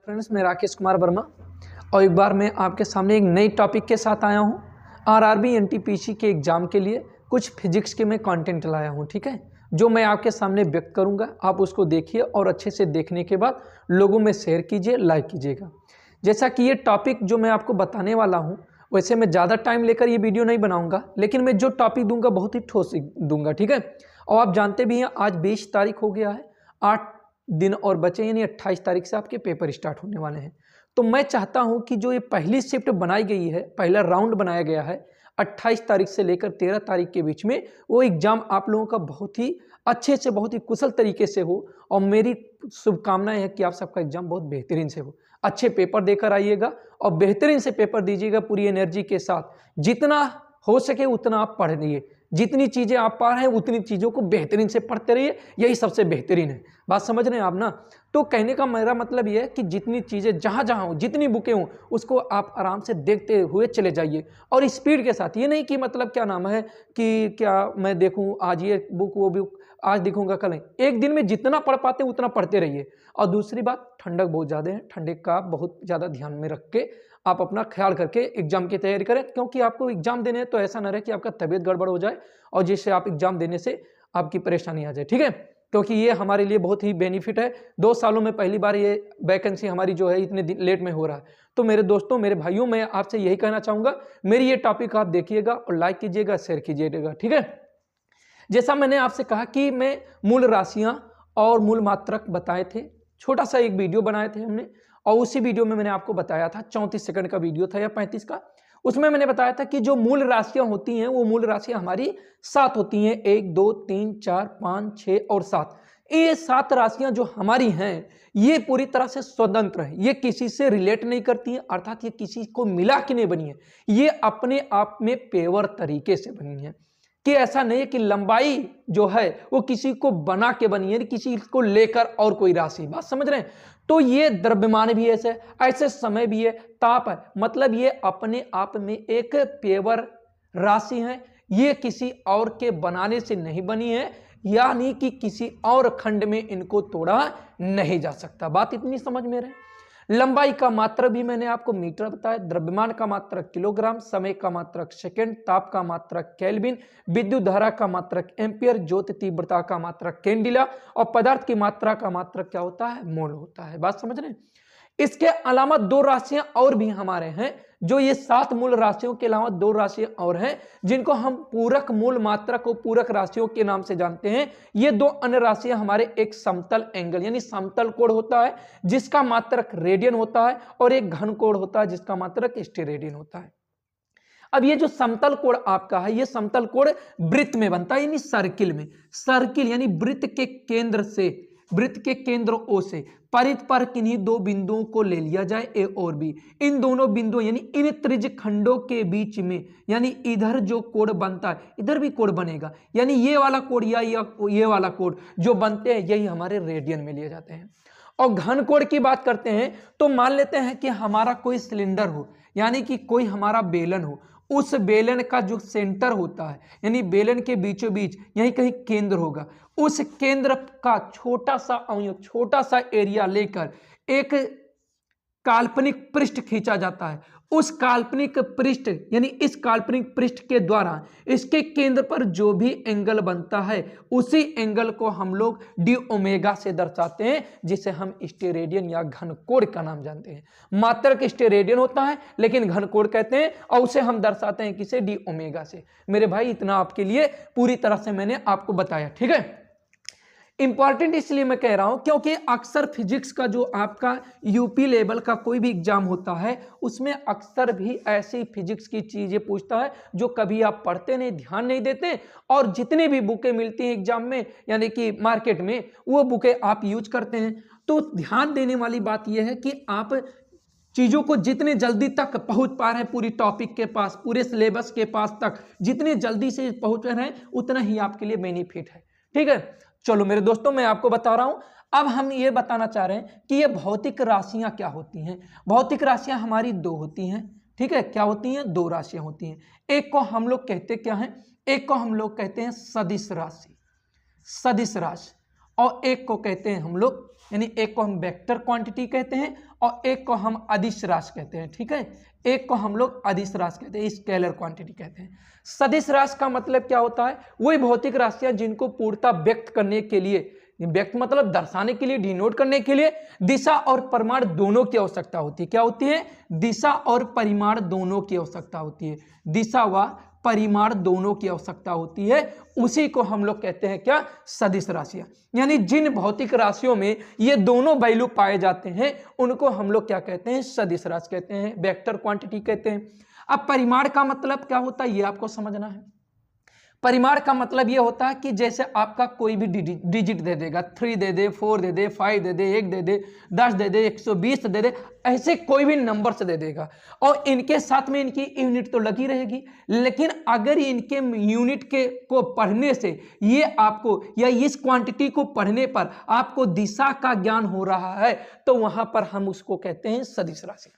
Friends, मैं राकेश कुमार वर्मा और एक बार मैं आपके सामने एक नई टॉपिक के साथ आया हूं। आरआरबी एनटीपीसी के एग्ज़ाम के लिए कुछ फिजिक्स के मैं कंटेंट लाया हूं, ठीक है, जो मैं आपके सामने व्यक्त करूंगा। आप उसको देखिए और अच्छे से देखने के बाद लोगों में शेयर कीजिए, लाइक कीजिएगा। जैसा कि ये टॉपिक जो मैं आपको बताने वाला हूँ, वैसे मैं ज़्यादा टाइम लेकर ये वीडियो नहीं बनाऊँगा, लेकिन मैं जो टॉपिक दूँगा बहुत ही ठोस दूँगा, ठीक है। और आप जानते भी हैं आज 20 तारीख हो गया है, 8 दिन और बचे, यानी 28 तारीख से आपके पेपर स्टार्ट होने वाले हैं। तो मैं चाहता हूं कि जो ये पहली शिफ्ट बनाई गई है, पहला राउंड बनाया गया है 28 तारीख से लेकर 13 तारीख के बीच में, वो एग्जाम आप लोगों का बहुत ही अच्छे से, बहुत ही कुशल तरीके से हो। और मेरी शुभकामनाएं है कि आप सबका एग्जाम बहुत बेहतरीन से हो, अच्छे पेपर देकर आइएगा और बेहतरीन से पेपर दीजिएगा पूरी एनर्जी के साथ। जितना हो सके उतना आप पढ़ लीजिए, जितनी चीज़ें आप पढ़ रहे हैं उतनी चीज़ों को बेहतरीन से पढ़ते रहिए, यही सबसे बेहतरीन है। बात समझ रहे हैं आप ना। तो कहने का मेरा मतलब ये है कि जितनी चीज़ें जहाँ जहाँ हो, जितनी बुकें हों, उसको आप आराम से देखते हुए चले जाइए और स्पीड के साथ। ये नहीं कि मतलब क्या नाम है कि क्या मैं देखूँ आज ये बुक वो बुक, आज देखूँगा कल नहीं। एक दिन में जितना पढ़ पाते हैं उतना पढ़ते रहिए। और दूसरी बात, ठंडक बहुत ज़्यादा है, ठंडक का बहुत ज़्यादा ध्यान में रख के आप अपना ख्याल करके एग्जाम की तैयारी करें, क्योंकि आपको एग्जाम देने हैं तो ऐसा ना रहे कि आपका तबीयत गड़बड़ हो जाए और जिससे आप एग्जाम देने से आपकी परेशानी आ जाए, ठीक है। क्योंकि ये हमारे लिए बहुत ही बेनिफिट है। 2 सालों में पहली बार ये वैकेंसी हमारी जो है इतने लेट में हो रहा है। तो मेरे दोस्तों, मेरे भाइयों, मैं आपसे यही कहना चाहूँगा, मेरी ये टॉपिक आप देखिएगा और लाइक कीजिएगा, शेयर कीजिएगा, ठीक है। जैसा मैंने आपसे कहा कि मैं मूल राशियाँ और मूल मात्रक बताए थे, छोटा सा एक वीडियो बनाए थे हमने, और उसी वीडियो में मैंने आपको बताया था, 34 सेकंड का वीडियो था या 35 का। उसमें मैंने बताया था कि जो मूल राशियां होती हैं वो मूल राशियां हमारी 7 होती हैं, 1 2 3 4 5 6 और 7। ये 7 राशियां जो हमारी हैं ये पूरी तरह से स्वतंत्र है, ये किसी से रिलेट नहीं करती हैं, अर्थात ये किसी को मिला के नहीं बनी है, ये अपने आप में पेवर तरीके से बनी है। कि ऐसा नहीं है कि लंबाई जो है वो किसी को बना के बनी है, किसी को लेकर और कोई राशि। बात समझ रहे हैं। तो ये द्रव्यमान भी ऐसे, ऐसे समय भी है, ताप है, मतलब ये अपने आप में एक पेवर राशि है, ये किसी और के बनाने से नहीं बनी है, यानी कि किसी और खंड में इनको तोड़ा नहीं जा सकता। बात इतनी समझ में रहे। लंबाई का मात्रक भी मैंने आपको मीटर बताया, द्रव्यमान का मात्रक किलोग्राम, समय का मात्रक सेकंड, ताप का मात्रक केल्विन, विद्युत धारा का मात्रक एम्पियर, ज्योति तीव्रता का मात्रक कैंडिला और पदार्थ की मात्रा का मात्रक क्या होता है? मोल होता है। बात समझ रहे हैं। इसके अलावा 2 राशियां और भी हमारे हैं, जो ये 7 मूल राशियों के अलावा 2 राशियां और हैं जिनको हम पूरक मूल मात्रक और पूरक राशियों के नाम से जानते हैं। ये 2 अन्य राशियां हमारे, एक समतल एंगल यानी समतल कोण होता है जिसका मात्रक रेडियन होता है, और एक घन कोण होता है जिसका मात्रक स्टेरेडियन होता है। अब ये जो समतल कोण आपका है, ये समतल कोण वृत्त में बनता है, यानी सर्किल में। सर्किल यानी वृत्त के केंद्र से, वृत्त के केंद्र O से परिध पर किन्हीं 2 बिंदुओं को ले लिया जाए, A और B। इन दोनों बिंदुओं यानी इन त्रिज्य खंडों के बीच में, यानी इधर जो कोण बनता है इधर भी कोण बनेगा, यानी ये वाला कोण या ये वाला कोण जो बनते हैं यही हमारे रेडियन में लिए जाते हैं। और घन कोण की बात करते हैं तो मान लेते हैं कि हमारा कोई सिलेंडर हो, यानी कि कोई हमारा बेलन हो, उस बेलन का जो सेंटर होता है, यानी बेलन के बीचों बीच यहीं कहीं केंद्र होगा, उस केंद्र का छोटा सा एरिया लेकर एक काल्पनिक पृष्ठ खींचा जाता है। उस काल्पनिक पृष्ठ यानी इस काल्पनिक पृष्ठ के द्वारा इसके केंद्र पर जो भी एंगल बनता है उसी एंगल को हम लोग डी ओमेगा से दर्शाते हैं, जिसे हम स्टेरेडियन या घन कोण का नाम जानते हैं। मात्रक स्टेरेडियन होता है लेकिन घन कोण कहते हैं, और उसे हम दर्शाते हैं किसे? डी ओमेगा से। मेरे भाई, इतना आपके लिए पूरी तरह से मैंने आपको बताया, ठीक है। इंपॉर्टेंट इसलिए मैं कह रहा हूं क्योंकि अक्सर फिजिक्स का जो आपका यूपी लेवल का कोई भी एग्जाम होता है उसमें अक्सर भी ऐसी फिजिक्स की चीजें पूछता है जो कभी आप पढ़ते नहीं, ध्यान नहीं देते, और जितनी भी बुकें मिलती हैं एग्जाम में यानी कि मार्केट में वो बुकें आप यूज करते हैं। तो ध्यान देने वाली बात यह है कि आप चीजों को जितने जल्दी तक पहुंच पा रहे हैं पूरी टॉपिक के पास, पूरे सिलेबस के पास तक जितने जल्दी से पहुंच रहे हैं उतना ही आपके लिए बेनिफिट है, ठीक है। चलो मेरे दोस्तों, मैं आपको बता रहा हूं। अब हम ये बताना चाह रहे हैं कि ये भौतिक राशियां क्या होती हैं। भौतिक राशियां हमारी 2 होती हैं, ठीक है। क्या होती हैं? 2 राशियां होती हैं। एक को हम लोग कहते क्या हैं? एक को हम लोग कहते हैं सदिश राशि, सदिश राशि, और एक को कहते हैं हम लोग यानी एक को हम वेक्टर क्वांटिटी कहते हैं और एक को हम अदिश राशि कहते हैं, ठीक है। एक को हम लोग अदिश राशि कहते हैं, स्केलर क्वांटिटी कहते हैं। सदिश राशि का मतलब क्या होता है? वही भौतिक राशियां जिनको पूर्णता व्यक्त करने के लिए, व्यक्त मतलब दर्शाने के लिए, डिनोट करने के लिए दिशा और परिमाण दोनों की आवश्यकता होती है। क्या होती है? दिशा और परिमाण दोनों की आवश्यकता होती है। दिशा व परिमाण दोनों की आवश्यकता होती है, उसी को हम लोग कहते हैं क्या? सदिश राशियां। यानी जिन भौतिक राशियों में ये दोनों वैल्यू पाए जाते हैं उनको हम लोग क्या कहते हैं? सदिश राशि कहते हैं, वेक्टर क्वांटिटी कहते हैं। अब परिमाण का मतलब क्या होता है ये आपको समझना है। परिमाण का मतलब ये होता है कि जैसे आपका कोई भी डिजिट दे देगा, 3 दे दे, 4 दे दे, 5 दे दे, 1 दे दे, 10 दे दे, 120 दे दे, ऐसे कोई भी नंबर से दे देगा और इनके साथ में इनकी यूनिट तो लगी रहेगी, लेकिन अगर इनके यूनिट के को पढ़ने से ये आपको या इस क्वांटिटी को पढ़ने पर आपको दिशा का ज्ञान हो रहा है तो वहां पर हम उसको कहते हैं सदिश राशि।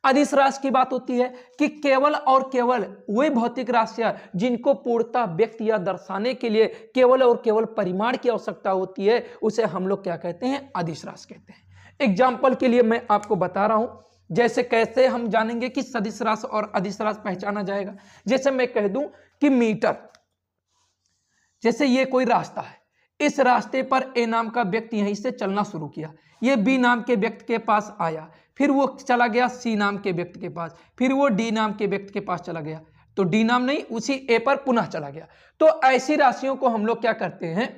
अदिश राशि की बात होती है कि केवल और केवल वही भौतिक राशियां जिनको पूर्णता व्यक्त या दर्शाने के लिए केवल और केवल परिमाण की आवश्यकता होती है, उसे हम लोग क्या कहते हैं? अदिश राशि कहते हैं। एग्जाम्पल के लिए मैं आपको बता रहा हूं, जैसे कैसे हम जानेंगे कि सदिश राशि और अदिश राशि पहचाना जाएगा। जैसे मैं कह दूं कि मीटर, जैसे ये कोई रास्ता है, इस रास्ते पर ए नाम का व्यक्ति यहीं से चलना शुरू किया, ये बी नाम के व्यक्ति के पास आया, फिर वो चला गया सी नाम के व्यक्ति के पास, फिर वो डी नाम के व्यक्ति के पास चला गया, तो डी नाम नहीं उसी ए पर पुनः चला गया। तो ऐसी राशियों को हम लोग क्या करते हैं?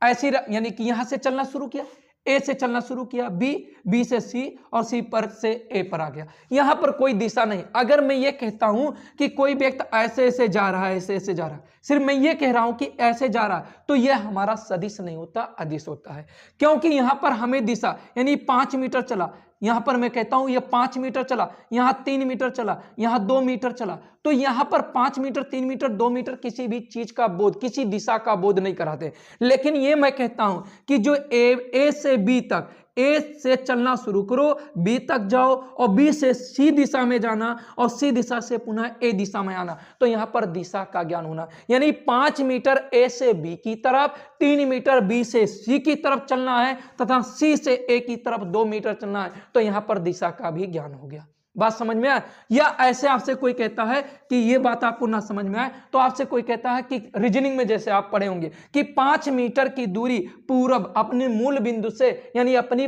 ऐसी यानी कि यहां से चलना शुरू किया, ए से चलना शुरू किया, बी से सी और सी पर से ए पर आ गया, यहां पर कोई दिशा नहीं। अगर मैं ये कहता हूं कि कोई व्यक्ति ऐसे ऐसे जा रहा है, ऐसे ऐसे जा रहा है, सिर्फ मैं ये कह रहा हूं कि ऐसे जा रहा है, तो यह हमारा सदिश नहीं होता, अदिश होता है। क्योंकि यहां पर हमें दिशा, यानी 5 मीटर चला, यहां पर मैं कहता हूं ये 5 मीटर चला, यहां 3 मीटर चला, यहां 2 मीटर चला, तो यहां पर 5 मीटर, 3 मीटर, 2 मीटर किसी भी चीज का बोध, किसी दिशा का बोध नहीं कराते। लेकिन ये मैं कहता हूं कि जो ए से बी तक, ए से चलना शुरू करो, बी तक जाओ और बी से सी दिशा में जाना और सी दिशा से पुनः ए दिशा में आना, तो यहां पर दिशा का ज्ञान होना। यानी 5 मीटर ए से बी की तरफ, 3 मीटर बी से सी की तरफ चलना है तथा सी से ए की तरफ 2 मीटर चलना है, तो यहां पर दिशा का भी ज्ञान हो गया। बात समझ में आए? या ऐसे आपसे कोई कहता है कि ये बात आपको ना समझ में आए तो आपसे कोई कहता है कि रीजनिंग में जैसे आप पढ़े होंगे कि 5 मीटर की दूरी पूरब अपने मूल बिंदु से, यानी अपनी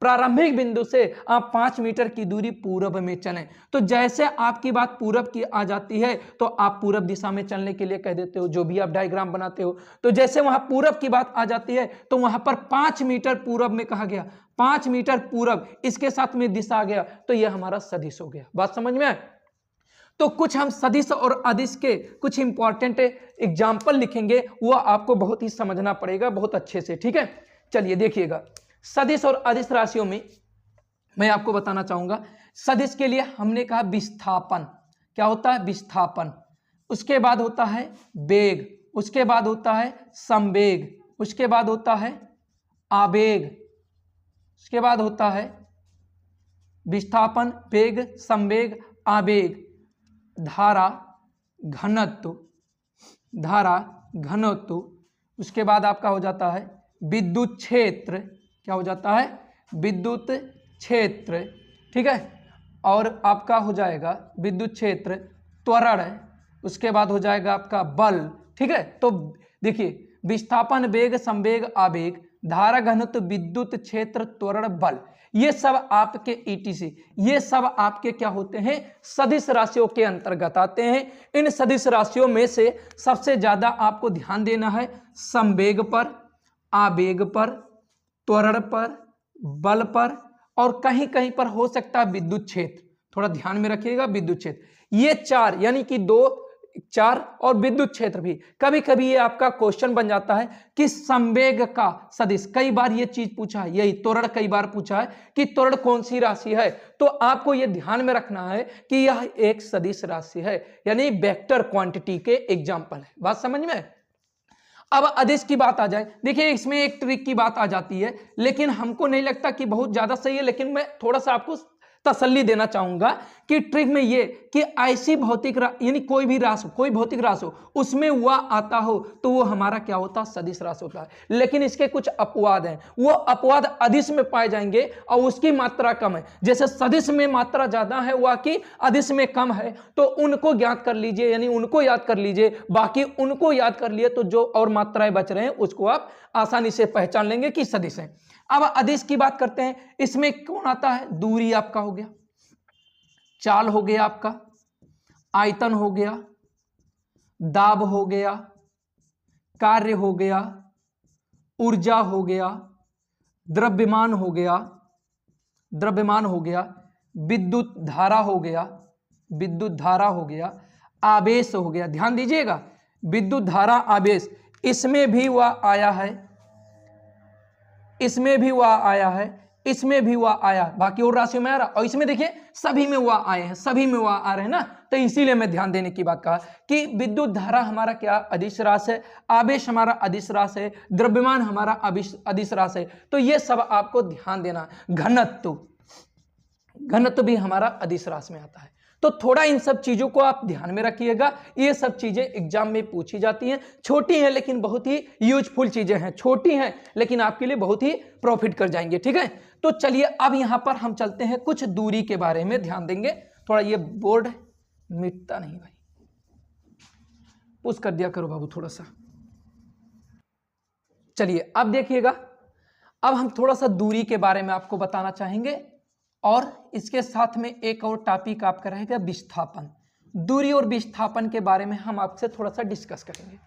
प्रारंभिक बिंदु से आप 5 मीटर की दूरी पूरब में चलें, तो जैसे आपकी बात पूरब की आ जाती है तो आप पूरब दिशा में चलने के लिए कह देते हो, जो भी आप डायग्राम बनाते हो। तो जैसे वहां पूरब की बात आ जाती है तो वहां पर 5 मीटर पूरब में कहा गया, 5 मीटर पूरब, इसके साथ में दिशा आ गया, तो यह हमारा सदिश हो गया। बात समझ में आए? तो कुछ हम सदिश और अदिश के कुछ इंपॉर्टेंट एग्जाम्पल लिखेंगे, वो आपको बहुत ही समझना पड़ेगा, बहुत अच्छे से, ठीक है। चलिए देखिएगा, सदिश और अदिश राशियों में मैं आपको बताना चाहूंगा, सदिश के लिए हमने कहा विस्थापन। क्या होता है? विस्थापन। उसके बाद होता है वेग, उसके बाद होता है संवेग, उसके बाद होता है आवेग, उसके बाद होता है विस्थापन, वेग, संवेग, आवेग, धारा, घनत्व, धारा, घनत्व, उसके बाद आपका हो जाता है विद्युत क्षेत्र। क्या हो जाता है? विद्युत क्षेत्र, ठीक है। और आपका हो जाएगा विद्युत क्षेत्र, त्वरण, उसके बाद हो जाएगा आपका बल, ठीक है। तो देखिए, विस्थापन, वेग, संवेग, आवेग, धारा, घनत्व, विद्युत क्षेत्र, त्वरण, बल, ये सब आपके ईटीसी, ये सब आपके क्या होते हैं? सदिश राशियों के अंतर्गत आते हैं। इन सदिश राशियों में से सबसे ज्यादा आपको ध्यान देना है संवेग पर, आवेग पर, त्वरण पर, बल पर, और कहीं कहीं पर हो सकता है विद्युत क्षेत्र। थोड़ा ध्यान में रखिएगा, विद्युत क्षेत्र, ये 4 यानी कि 2, 4 और विद्युत क्षेत्र भी। कभी कभी ये आपका क्वेश्चन बन जाता है कि संवेग का सदिश, कई बार ये चीज पूछा है, यही त्वरण कई बार पूछा है कि त्वरण कौन सी राशि है, तो आपको ये ध्यान में रखना है कि यह एक सदिश राशि है, यानी वेक्टर क्वांटिटी के एग्जाम्पल है। बात समझ में? अब अदिश की बात आ जाए, देखिए इसमें एक ट्रिक की बात आ जाती है, लेकिन हमको नहीं लगता कि बहुत ज्यादा सही है, लेकिन मैं थोड़ा सा आपको तसल्ली देना चाहूंगा कि ट्रिक में ये कि ऐसी भौतिक यानी कोई भी राशि, कोई भौतिक राशि हो, उसमें वह आता हो तो वो हमारा क्या होता है, सदिश राशि होता है। लेकिन इसके कुछ अपवाद हैं, वो अपवाद अदिश में पाए जाएंगे और उसकी मात्रा कम है। जैसे सदिश में मात्रा ज्यादा है, वह की अदिश में कम है, तो उनको ज्ञात कर लीजिए, यानी उनको याद कर लीजिए। बाकी उनको याद कर लिए तो जो और मात्राएं बच रहे हैं उसको आप आसानी से पहचान लेंगे कि सदिश है। अब अदिश की बात करते हैं, इसमें कौन आता है, दूरी आपका हो गया, चाल हो गया आपका, आयतन हो गया, दाब हो गया, कार्य हो गया, ऊर्जा हो गया, द्रव्यमान हो गया, द्रव्यमान हो गया, विद्युत धारा हो गया, विद्युत धारा हो गया, आवेश हो गया। ध्यान दीजिएगा, विद्युत धारा, आवेश, इसमें भी वह आया है, इसमें भी वह आया है, इसमें भी वह आया, बाकी और राशियों में आ रहा, और इसमें देखिए सभी में वह आए हैं, सभी में वह आ रहे हैं ना। तो इसीलिए मैं ध्यान देने की बात कहा कि विद्युत धारा हमारा क्या अदिश राशि है, आवेश हमारा अदिश राशि है, द्रव्यमान हमारा अदिश राशि है। तो ये सब आपको ध्यान देना। घनत्व, घनत्व भी हमारा अदिश राशि में आता है। तो थोड़ा इन सब चीजों को आप ध्यान में रखिएगा, ये सब चीजें एग्जाम में पूछी जाती हैं, छोटी हैं लेकिन बहुत ही यूजफुल चीजें हैं, छोटी हैं लेकिन आपके लिए बहुत ही प्रॉफिट कर जाएंगे, ठीक है। तो चलिए अब यहां पर हम चलते हैं, कुछ दूरी के बारे में ध्यान देंगे। थोड़ा ये बोर्ड मिटता नहीं भाई, पुश कर दिया करो बाबू थोड़ा सा। चलिए अब देखिएगा, अब हम थोड़ा सा दूरी के बारे में आपको बताना चाहेंगे और इसके साथ में एक और टॉपिक आपका रहेगा विस्थापन। दूरी और विस्थापन के बारे में हम आपसे थोड़ा सा डिस्कस करेंगे।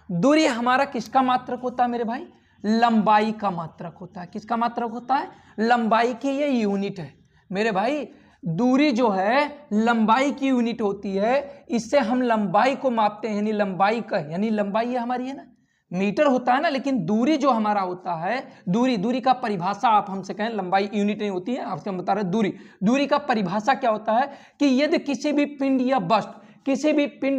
दूरी हमारा किसका मात्रक होता है मेरे भाई, लंबाई का मात्रक होता है। किसका मात्रक होता है, लंबाई की ये यूनिट है मेरे भाई। दूरी जो है लंबाई की यूनिट होती है, इससे हम लंबाई को मापते हैं, यानी लंबाई का, यानी लंबाई ये हमारी है ना, मीटर होता है ना, लेकिन दूरी जो हमारा होता है, दूरी का परिभाषा आप हमसे कहें, लंबाई यूनिट नहीं होती है, आपसे हम बता रहे हैं दूरी का परिभाषा क्या होता है कि यदि किसी भी पिंड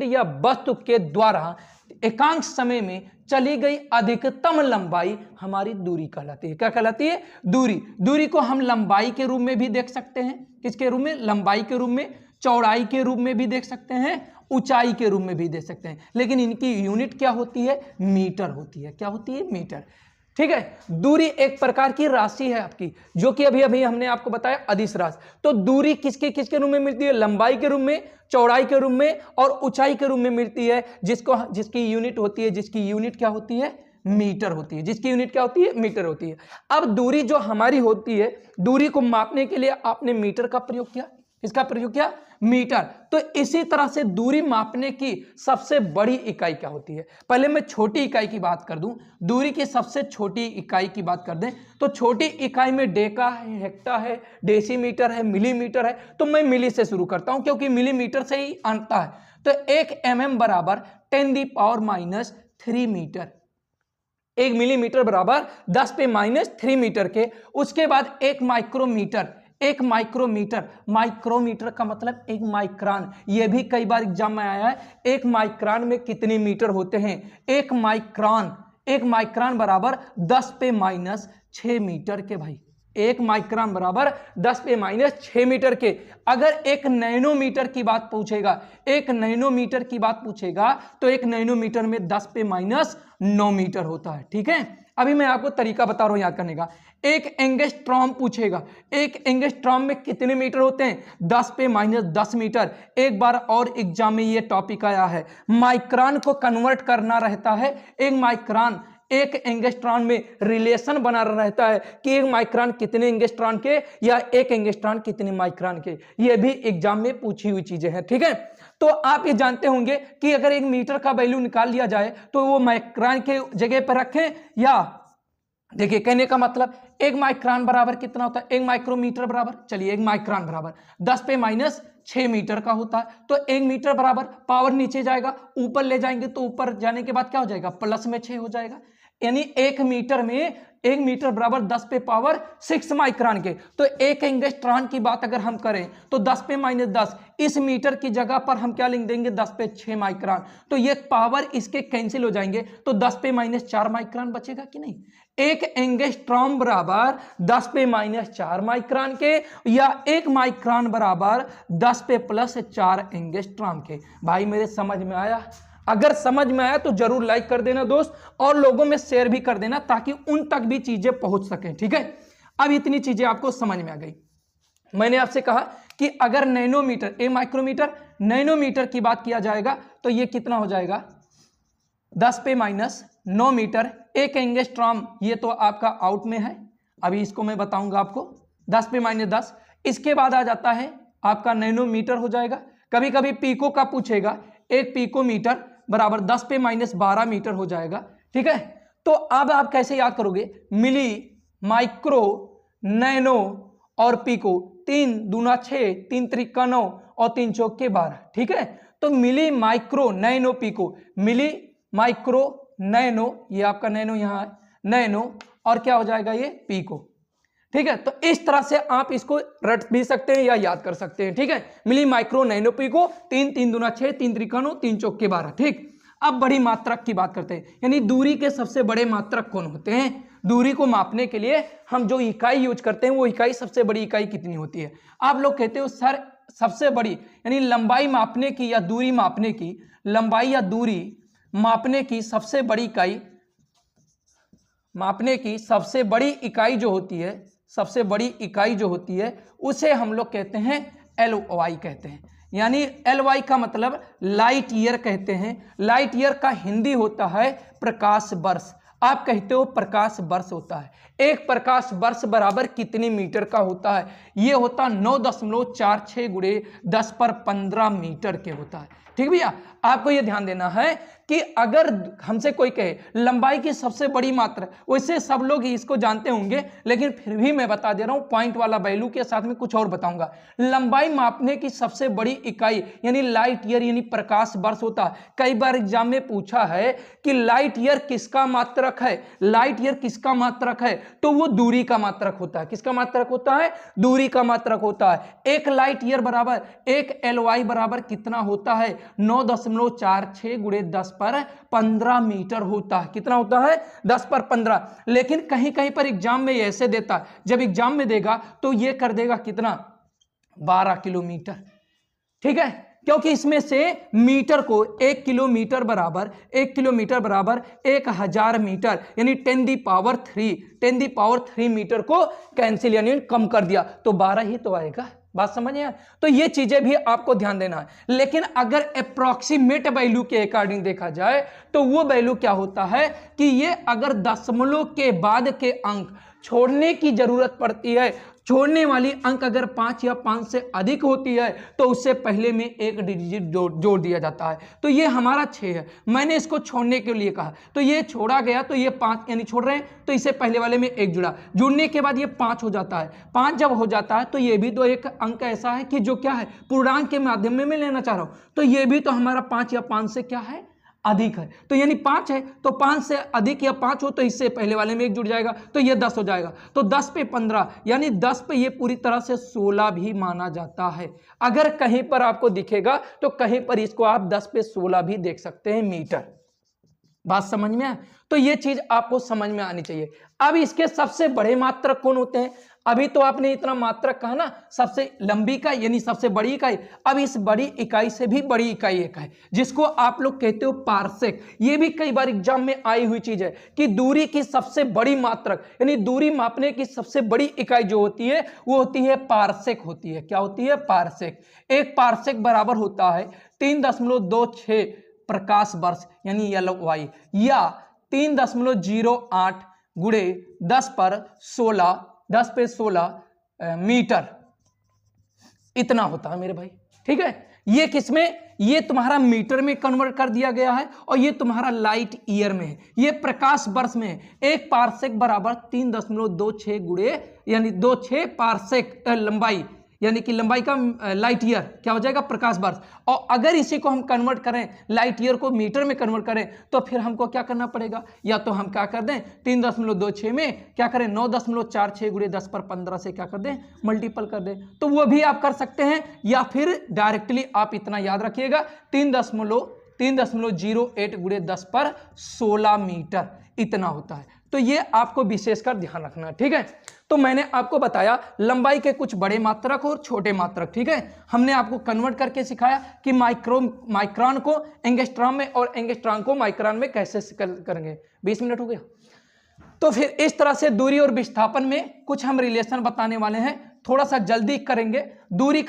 या वस्तु के द्वारा एकांक समय में चली गई अधिकतम लंबाई हमारी दूरी कहलाती है। क्या कहलाती है, दूरी को हम लंबाई के रूप में भी देख सकते हैं। किसके रूप में, लंबाई के रूप में, चौड़ाई के रूप में भी देख सकते हैं, ऊंचाई के रूप में भी दे सकते हैं, लेकिन इनकी यूनिट क्या होती है, मीटर होती है। क्या होती है, मीटर, ठीक है। दूरी एक प्रकार की राशि है आपकी, जो कि अभी हमने आपको बताया अदिश राशि। तो दूरी किसके रूप में मिलती है, लंबाई के रूप में, चौड़ाई के रूप में और ऊंचाई के रूप में मिलती है, जिसकी यूनिट होती है, जिसकी यूनिट क्या होती है, मीटर होती है, जिसकी यूनिट क्या होती है, मीटर होती है। अब दूरी जो हमारी होती है, दूरी को मापने के लिए आपने मीटर का प्रयोग किया, इसका प्रयोग किया, मीटर। तो इसी तरह से दूरी मापने की सबसे बड़ी इकाई क्या होती है, पहले मैं छोटी इकाई की बात कर दूं। दूरी की सबसे छोटी इकाई की बात कर दें तो छोटी इकाई में डेका है, हेक्टा है, डेसीमीटर है, मिलीमीटर है। तो मैं मिली से शुरू करता हूं क्योंकि मिलीमीटर से ही आता है। तो 1 mm बराबर 10⁻³ मीटर, 1 मिलीमीटर बराबर 10⁻³ मीटर के। उसके बाद 1 माइक्रोमीटर, 1 माइक्रोमीटर का मतलब 1 माइक्रोन। यह भी कई बार एग्जाम में आया है, 1 माइक्रोन में कितने मीटर होते हैं, 1 माइक्रोन बराबर 10⁻⁶ मीटर के भाई, 1 माइक्रोन बराबर 10⁻⁶ मीटर के। अगर 1 नैनोमीटर की बात पूछेगा, 1 नैनोमीटर की बात पूछेगा तो 1 नैनोमीटर में 10⁻⁹ मीटर होता है, ठीक है। अभी मैं आपको तरीका बता रहा हूं याद करने का। 1 एंगस्ट्रॉम पूछेगा, 1 एंगस्ट्रॉम में कितने मीटर होते हैं, 10⁻⁻10 मीटर। एक बार और एग्जाम में ये टॉपिक आया है, माइक्रोन को कन्वर्ट करना रहता है। 1 माइक्रोन, 1 एंगस्ट्रॉन में रिलेशन बना रहता है कि 1 माइक्रोन कितने एंगस्ट्रॉन के या 1 एंगस्ट्रॉन कितने माइक्रोन के। ये भी एग्जाम में पूछी हुई चीजें हैं, ठीक है। तो आप ये जानते होंगे कि अगर 1 मीटर का वैल्यू निकाल लिया जाए तो वो माइक्रोन के जगह पर रखें, या देखिए कहने का मतलब 1 माइक्रोन बराबर कितना होता है, 1 माइक्रोमीटर बराबर, चलिए 1 माइक्रोन बराबर 10⁻⁶ मीटर का होता है। तो 1 मीटर बराबर, पावर नीचे जाएगा, ऊपर ले जाएंगे तो ऊपर जाने के बाद क्या हो जाएगा, +6 हो जाएगा। यानी 1 मीटर में 1 मीटर बराबर 10 पे पावर 6 माइक्रोन के। तो 1 एंगस्ट्रॉन की बात अगर हम करें तो 10 पे -10, इस मीटर की जगह पर हम क्या लिख देंगे 10 पे 6 माइक्रोन। तो ये पावर इसके कैंसिल हो जाएंगे, तो 10 पे -4 माइक्रोन बचेगा कि नहीं। 1 एंगस्ट्रॉम बराबर 10 पे -4 माइक्रोन के, या 1 माइक्रोन बराबर 10 पे +4 एंगस्ट्रॉम के। भाई मेरे समझ में आया? अगर समझ में आया तो जरूर लाइक कर देना दोस्त, और लोगों में शेयर भी कर देना ताकि उन तक भी चीजें पहुंच सकें। ठीक है, अब इतनी चीजें आपको समझ में आ गई। मैंने आपसे कहा कि अगर नैनोमीटर, ए माइक्रोमीटर, नैनोमीटर की बात किया जाएगा तो ये कितना हो जाएगा 10 पे -9 मीटर। 1 एंगस्ट्रॉम ये तो आपका आउट में है, अभी इसको मैं बताऊंगा आपको। 10 पे -10, इसके बाद आ जाता है आपका नैनोमीटर हो जाएगा। कभी कभी पीको का पूछेगा, 1 पिकोमीटर बराबर 10 पे -12 मीटर हो जाएगा। ठीक है, तो अब आप कैसे याद करोगे, मिली, माइक्रो, नैनो और पीको। 3 दूना 6, 3 त्रिका 9 और 3 चौके 12। ठीक है, तो मिली, माइक्रो, नैनो, पीको। मिली, माइक्रो, नैनो, ये आपका नैनो यहां है, नैनो, और क्या हो जाएगा ये पीको। ठीक है, तो इस तरह से आप इसको रट भी सकते हैं या याद कर सकते हैं। ठीक है, मिली, माइक्रो, नैनो, पीको। 3 3 दूना 6, 3 त्रिका 9, 3 चौके 12। ठीक, अब बड़ी मात्रक की बात करते हैं, यानी दूरी के सबसे बड़े मात्रक कौन होते हैं। दूरी को मापने के लिए हम जो इकाई यूज करते हैं वो इकाई, सबसे बड़ी इकाई कितनी होती है। आप लोग कहते हो सर सबसे बड़ी, यानी लंबाई मापने की या दूरी मापने की, लंबाई या दूरी मापने की सबसे बड़ी इकाई, मापने की सबसे बड़ी इकाई जो होती है, सबसे बड़ी इकाई जो होती है उसे हम लोग कहते हैं LY कहते हैं। यानी LY का मतलब लाइट ईयर कहते हैं। लाइट ईयर का हिंदी होता है प्रकाश वर्ष। आप कहते हो प्रकाश वर्ष होता है। एक प्रकाश वर्ष बराबर कितनी मीटर का होता है, ये होता 9.46 गुणे 10⁻15 मीटर के होता है। ठीक भैया, आपको ये ध्यान देना है कि अगर हमसे कोई कहे लंबाई की सबसे बड़ी मात्रा, वैसे सब लोग इसको जानते होंगे लेकिन फिर भी मैं बता दे रहा हूं, पॉइंट वाला वैल्यू के साथ में कुछ और बताऊंगा। लंबाई मापने की सबसे बड़ी इकाई यानी लाइट ईयर यानी प्रकाश वर्ष होता है। कई बार एग्जाम में पूछा है कि लाइट ईयर किसका मात्रक है, लाइट ईयर किसका मात्रक है, तो वो दूरी का मात्रक होता है। किसका मात्रक होता है, दूरी का मात्रक होता है। एक लाइट ईयर बराबर, एक LY बराबर कितना होता है 9.46 गुणे 10⁻15 मीटर होता है। कितना होता है 10/15। लेकिन कहीं कहीं पर एग्जाम में ऐसे देता है, जब एग्जाम में देगा तो ये कर देगा कितना 12 किलोमीटर। ठीक है, क्योंकि इसमें से मीटर को 1 किलोमीटर बराबर 1000 मीटर यानी 10⁻3 मीटर को कैंसिल यानी कम कर दिया, तो 12 ही तो आएगा। बात समझ आए? तो ये चीजें भी आपको ध्यान देना है। लेकिन अगर अप्रॉक्सीमेट वैल्यू के अकॉर्डिंग देखा जाए तो वो वैल्यू क्या होता है कि ये अगर दशमलव के बाद के अंक छोड़ने की जरूरत पड़ती है, छोड़ने वाली अंक अगर 5 या 5 से अधिक होती है तो उससे पहले में एक डिजिट जोड़ दिया जाता है। तो ये हमारा 6 है, मैंने इसको छोड़ने के लिए कहा तो ये छोड़ा गया, तो ये 5 यानी छोड़ रहे हैं तो इसे पहले वाले में 1 जुड़ा, जुड़ने के बाद ये 5 हो जाता है। 5 जब हो जाता है तो ये भी तो एक अंक ऐसा है कि जो क्या है पूर्णांक के माध्यम में मैं लेना चाह रहा हूं, तो ये भी तो हमारा 5 या 5 से क्या है अधिक है। तो यानी 5 है तो 5 से अधिक या 5 हो तो इससे पहले वाले में 1 जुड़ जाएगा, तो ये 10 हो जाएगा। तो 10 पे 15 यानी 10 पे ये पूरी तरह से 16 भी माना जाता है। अगर कहीं पर आपको दिखेगा तो कहीं पर इसको आप 10 पे 16 भी देख सकते हैं मीटर। बात समझ में आए? तो ये चीज आपको समझ में आनी चाहिए। अब इसके सबसे बड़े मात्रक कौन होते हैं? अभी तो आपने इतना मात्रक कहा ना, सबसे लंबी इकाई यानी सबसे बड़ी इकाई। अब इस बड़ी इकाई से भी बड़ी इकाई एक है जिसको आप लोग कहते हो पारसेक। ये भी कई बार एग्जाम में आई हुई चीज है कि दूरी की सबसे बड़ी मात्रक यानी दूरी मापने की सबसे बड़ी इकाई जो होती है वो होती है पारसेक होती है। क्या होती है? पारसेक। एक पारसेक बराबर होता है 3.26 प्रकाश वर्ष यानी LY, या 3.08 गुणे 10 पे 16 मीटर इतना होता है मेरे भाई। ठीक है, ये किसमें, ये तुम्हारा मीटर में कन्वर्ट कर दिया गया है और ये तुम्हारा लाइट ईयर में है, ये प्रकाश वर्ष में है। एक पारसेक बराबर 3.26 गुणे यानी 26 पारसेक लंबाई यानी कि लंबाई का लाइट ईयर क्या हो जाएगा, प्रकाश वर्ष। और अगर इसी को हम कन्वर्ट करें, लाइट ईयर को मीटर में कन्वर्ट करें, तो फिर हमको क्या करना पड़ेगा, या तो हम क्या कर दें 3.26 में क्या करें 9.46 गुणे 10 पर 15 से क्या कर दें मल्टीपल कर दें, तो वो भी आप कर सकते हैं। या फिर डायरेक्टली आप इतना याद रखिएगा 3.08 गुणे 10 पर 16 मीटर इतना होता है। तो ये आपको विशेषकर ध्यान रखना है, ठीक है। तो मैंने आपको बताया लंबाई के कुछ बड़े मात्रक और छोटे मात्रक, ठीक है। हमने आपको कन्वर्ट करके सिखाया कि माइक्रोन को एंगस्ट्रॉम में और एंगस्ट्रॉम को माइक्रोन में कैसे करेंगे। 20 मिनट हो गया। तो फिर इस तरह से दूरी और विस्थापन में कुछ हम रिलेशन बताने वाले हैं, थोड़ा सा जल्दी करेंगे। दूरी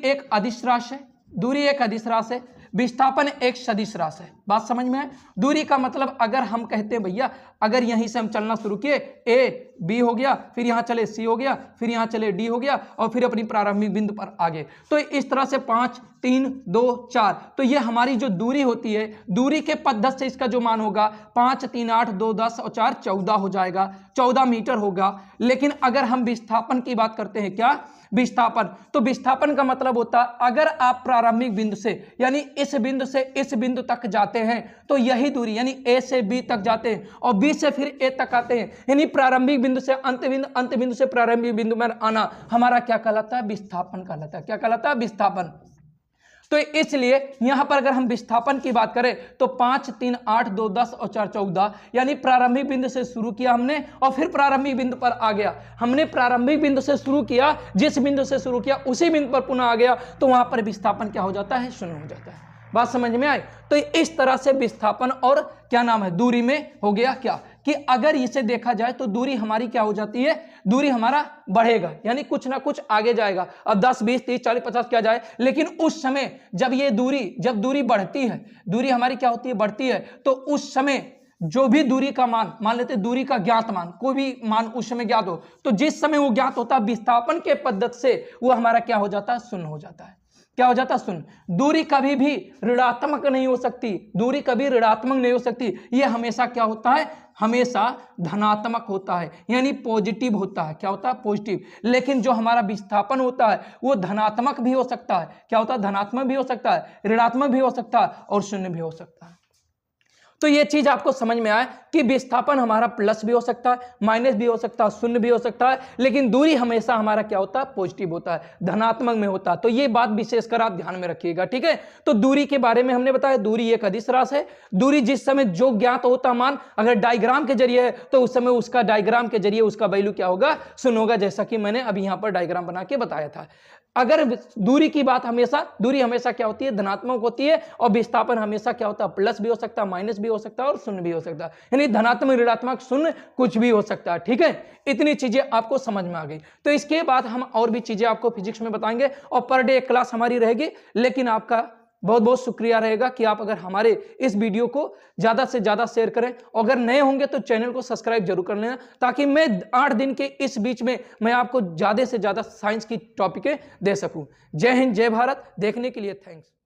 एक अदिश राशि है, दूरी एक अदिश राशि है, विस्थापन एक सदिश राशि है। बात समझ में है। दूरी का मतलब अगर हम कहते हैं भैया अगर यहीं से हम चलना शुरू किए, ए बी हो गया, फिर यहाँ चले सी हो गया, फिर यहाँ चले डी हो गया, और फिर अपनी प्रारंभिक बिंदु पर आ गए, तो इस तरह से 5 3 2 4, तो ये हमारी जो दूरी होती है, दूरी के पद्धति से इसका जो मान होगा 5 3 8 2 10 और 4 14 हो जाएगा, 14 मीटर होगा। लेकिन अगर हम विस्थापन की बात करते हैं, क्या विस्थापन, तो विस्थापन का मतलब होता है अगर आप प्रारंभिक बिंदु से यानी इस बिंदु से इस बिंदु तक जाते हैं तो यही दूरी यानी ए से बी तक जाते हैं और बी से फिर ए तक आते हैं, यानी प्रारंभिक बिंदु से अंत बिंदु से प्रारंभिक बिंदु में आना हमारा क्या कहलाता है, विस्थापन कहलाता है। क्या कहलाता है, विस्थापन। तो इसलिए यहां पर अगर हम विस्थापन की बात करें तो 5 3 8 2 10 और 4 14, यानी प्रारंभिक बिंदु से शुरू किया हमने और फिर प्रारंभिक बिंदु पर आ गया। हमने प्रारंभिक बिंदु से शुरू किया, जिस बिंदु से शुरू किया उसी बिंदु पर पुनः आ गया, तो वहां पर विस्थापन क्या हो जाता है, शून्य हो जाता है। बात समझ में आई। तो इस तरह से विस्थापन और क्या नाम है, दूरी में हो गया क्या कि अगर इसे देखा जाए तो दूरी हमारी क्या हो जाती है, दूरी हमारा बढ़ेगा, यानी कुछ ना कुछ आगे जाएगा। अब 10 20 30 40 50 क्या जाए, लेकिन उस समय जब ये जब दूरी बढ़ती है, दूरी हमारी क्या होती है, बढ़ती है, तो उस समय जो भी दूरी का मान लेते हैं, दूरी का ज्ञात मान, कोई भी मान उस समय ज्ञात हो, तो जिस समय वो ज्ञात होता है विस्थापन के पद्धति से वो हमारा क्या हो जाता है, शून्य हो जाता है। क्या हो जाता है, शून्य। दूरी कभी भी ऋणात्मक नहीं हो सकती, दूरी कभी ऋणात्मक नहीं हो सकती, ये हमेशा क्या होता है, हमेशा धनात्मक होता है, यानी पॉजिटिव होता है। क्या होता है, पॉजिटिव। लेकिन जो हमारा विस्थापन होता है वो धनात्मक भी हो सकता है। क्या होता है, धनात्मक भी हो सकता है, ऋणात्मक भी हो सकता है और शून्य भी हो सकता है। तो ये चीज आपको समझ में आए कि विस्थापन हमारा प्लस भी हो सकता है, माइनस भी हो सकता है, शून्य भी हो सकता है, लेकिन दूरी हमेशा हमारा क्या होता है, पॉजिटिव होता है, धनात्मक में होता है। तो ये बात विशेषकर आप ध्यान में रखिएगा, ठीक है। तो दूरी के बारे में हमने बताया, दूरी एक अदिश राशि है। दूरी जिस समय जो ज्ञात होता मान अगर डायग्राम के जरिए है तो उस समय उसका डायग्राम के जरिए उसका वैल्यू क्या होगा, शून्य होगा, जैसा कि मैंने अभी यहाँ पर डायग्राम बना के बताया था। अगर दूरी की बात दूरी हमेशा क्या होती है, धनात्मक होती है, और विस्थापन हमेशा क्या होता है, प्लस भी हो सकता है, माइनस भी हो सकता है और शून्य भी हो सकता है, यानी धनात्मक ऋणात्मक शून्य कुछ भी हो सकता है, ठीक है। इतनी चीजें आपको समझ में आ गई। तो इसके बाद हम और भी चीजें आपको फिजिक्स में बताएंगे और पर डे एक क्लास हमारी रहेगी। लेकिन आपका बहुत बहुत शुक्रिया रहेगा कि आप अगर हमारे इस वीडियो को ज़्यादा से ज़्यादा शेयर करें, अगर नए होंगे तो चैनल को सब्सक्राइब जरूर कर लेना, ताकि मैं 8 दिन के इस बीच में मैं आपको ज़्यादा से ज़्यादा साइंस की टॉपिकें दे सकूं। जय हिंद, जय भारत। देखने के लिए थैंक्स।